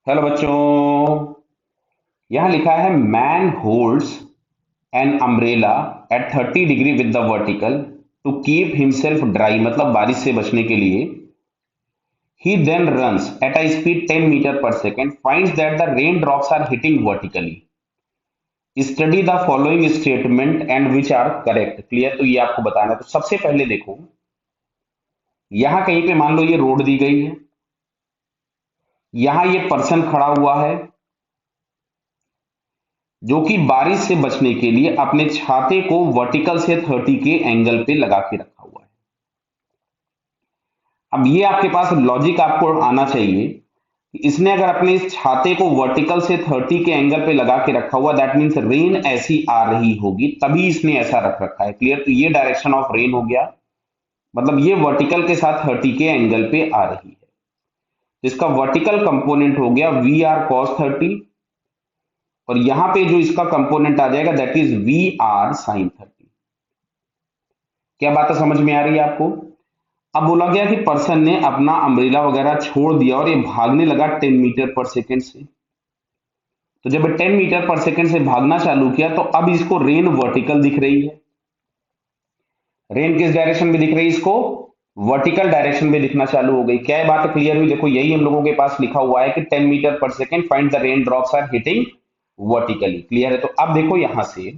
Hello बच्चों। यहां लिखा है man holds an umbrella at 30 degree with the vertical to keep himself dry, मतलब बारिश से बचने के लिए। He then runs at a speed 10 metre per second, finds that the rain drops are hitting vertically. Study the following statement and which are correct. Clear? तो ये आपको बताना है। तो सबसे पहले देखो, यहां कहीं पे मान लो ये रोड दी गई है, यहां ये पर्सन खड़ा हुआ है जो कि बारिश से बचने के लिए अपने छाते को वर्टिकल से 30 के एंगल पे लगा के रखा हुआ है। अब ये आपके पास लॉजिक आपको आना चाहिए कि इसने अगर अपने इस छाते को वर्टिकल से 30 के एंगल पे लगा के रखा हुआ, दैट मीन्स रेन ऐसी आ रही होगी, तभी इसने ऐसा रख रखा है। क्लियर? तो ये डायरेक्शन ऑफ रेन हो गया, मतलब ये वर्टिकल के साथ 30 के एंगल पे आ रही है। तो इसका वर्टिकल कंपोनेंट हो गया वी आर कॉस 30, और यहां पे जो इसका कंपोनेंट आ जाएगा that is we are sign 30। क्या बात समझ में आ रही है आपको? अब बोला गया कि पर्सन ने अपना अम्ब्रेला वगैरह छोड़ दिया और ये भागने लगा 10 मीटर पर सेकेंड से। तो जब 10 मीटर पर सेकेंड से भागना चालू किया तो अब इसको रेन वर्टिकल दिख रही है। रेन किस डायरेक्शन में दिख रही है? इसको वर्टिकल डायरेक्शन में दिखना चालू हो गई। क्या ये बात क्लियर हुई? देखो, यही हम लोगों के पास लिखा हुआ है कि 10 metre per second find the rain drops are hitting vertically. Clear है? तो अब देखो, यहां से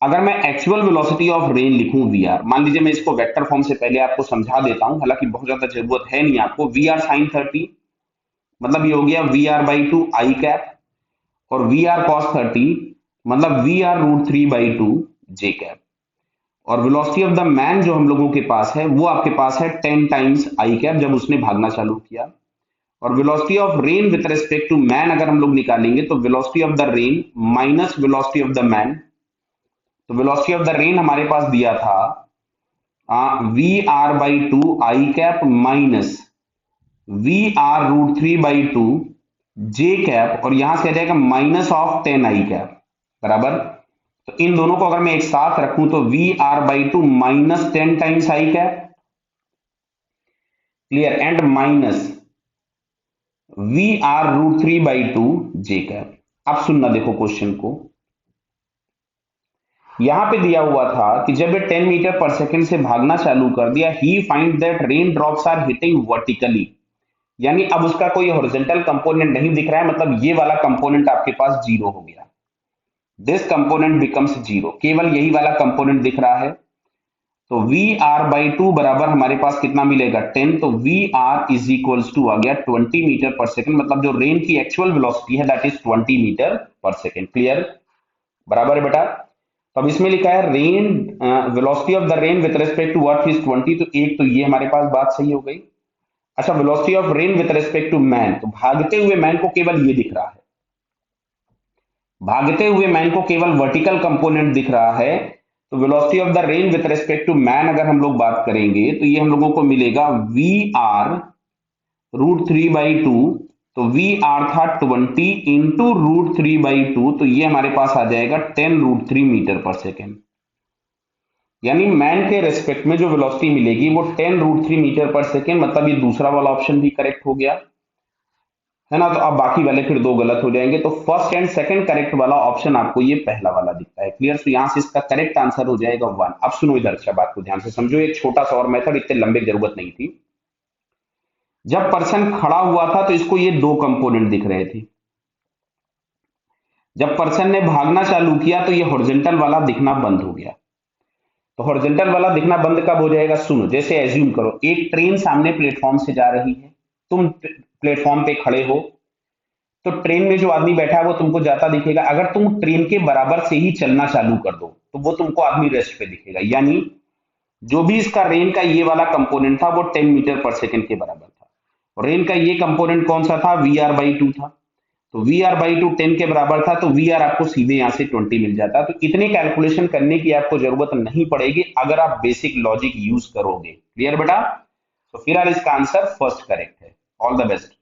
अगर मैं एक्चुअल वेलोसिटी ऑफ रेन लिखूं वी आर, मान लीजिए मैं इसको वेक्टर फॉर्म से पहले आपको समझा देता हूं, हालांकि बहुत ज्यादा जरूरत है नहीं आपको। वी आर साइन 30, मतलब ये हो गया V R by two I cap, और वी आर कॉस 30 मतलब V R root 3 by two J cap. और वेलोसिटी ऑफ द मैन जो हम लोगों के पास है वो आपके पास है 10 टाइम्स आई कैप, जब उसने भागना चालू किया। और velocity of rain with respect to man अगर हम लोग निकालेंगे तो velocity of the rain minus velocity of the man. तो वेलोसिटी ऑफ द रेन हमारे पास दिया था V R by two I cap minus V R root 3 by two J cap, और यहां से आ जाएगा माइनस ऑफ 10 आई कैप बराबर। तो इन दोनों को अगर मैं एक साथ रखूं तो we R by two minus 10 times I cap, clear, and minus V R root 3 by two J cap. अब सुनना, देखो क्वेश्चन को, यहां पे दिया हुआ था कि जब ये 10 मीटर पर सेकेंड से भागना चालू कर दिया, he find that rain drops are hitting vertically, यानी अब उसका कोई हॉरिजॉन्टल कंपोनेंट नहीं दिख रहा है, मतलब ये वाला कंपोनेंट आपके पास जीरो हो गया। दिस कंपोनेंट बिकम्स जीरो, केवल यही वाला कंपोनेंट दिख रहा है। तो वी आर बाई टू बराबर हमारे पास कितना मिलेगा? 10। तो we r is equals to आ गया 20 मीटर पर सेकेंड, मतलब जो रेन की एक्चुअल वेलोसिटी है that is 20 metre per second. Clear? बराबर है बेटा? तो अब इसमें लिखा है rain velocity of the rain with respect to what is 20, तो एक तो ये हमारे पास बात सही हो गई। अच्छा, velocity of rain with respect to man, तो भागते हुए मैन को केवल ये दिख रहा है, भागते हुए मैन को केवल वर्टिकल कंपोनेंट दिख रहा है। तो velocity of the rain with respect to man अगर हम लोग बात करेंगे तो ये हम लोगों को मिलेगा V R root 3 by two. तो वी आर था 20 इंटू रूट 3 बाई टू, तो ये हमारे पास आ जाएगा 10 रूट 3 मीटर पर सेकेंड। यानी मैन के रेस्पेक्ट में जो वेलोसिटी मिलेगी वो 10 रूट 3 मीटर पर सेकेंड, मतलब ये दूसरा वाला ऑप्शन भी करेक्ट हो गया है ना। तो अब बाकी वाले फिर दो गलत हो जाएंगे, तो फर्स्ट एंड सेकंड करेक्ट वाला ऑप्शन आपको ये पहला वाला दिखता है। क्लियर? तो यहां से इसका करेक्ट आंसर हो जाएगा 1। अब सुनो इधर, अच्छा बात को ध्यान से समझो, एक छोटा सा और मेथड, इतने लंबे की जरूरत नहीं थी। जब पर्सन खड़ा हुआ था तो इसको ये दो कंपोनेंट दिख रहे थे, जब पर्सन ने भागना चालू किया तो ये हॉरिजॉन्टल वाला दिखना बंद हो गया। तो हॉरिजॉन्टल वाला दिखना बंद कब हो जाएगा? सुनो, जैसे एज्यूम करो एक ट्रेन सामने प्लेटफॉर्म से जा रही है, तुम प्लेटफॉर्म पे खड़े हो, तो ट्रेन में जो आदमी बैठा है वो तुमको जाता दिखेगा। अगर तुम ट्रेन के बराबर से ही चलना चालू कर दो तो वो तुमको आदमी रेस्ट पे दिखेगा, यानी जो भी इसका रेन का ये वाला कंपोनेंट था वो 10 मीटर पर सेकेंड के बराबर था। और रेन का ये कंपोनेंट कौन सा था? वी आर बाई टू था। तो वी आर बाई टू 10 के बराबर था, तो वी आर आपको सीधे यहां से 20 मिल जाता। तो इतने कैलकुलेशन करने की आपको जरूरत नहीं पड़ेगी अगर आप बेसिक लॉजिक यूज करोगे। क्लियर बेटा? तो फिर इसका आंसर फर्स्ट करेक्ट है। All the best.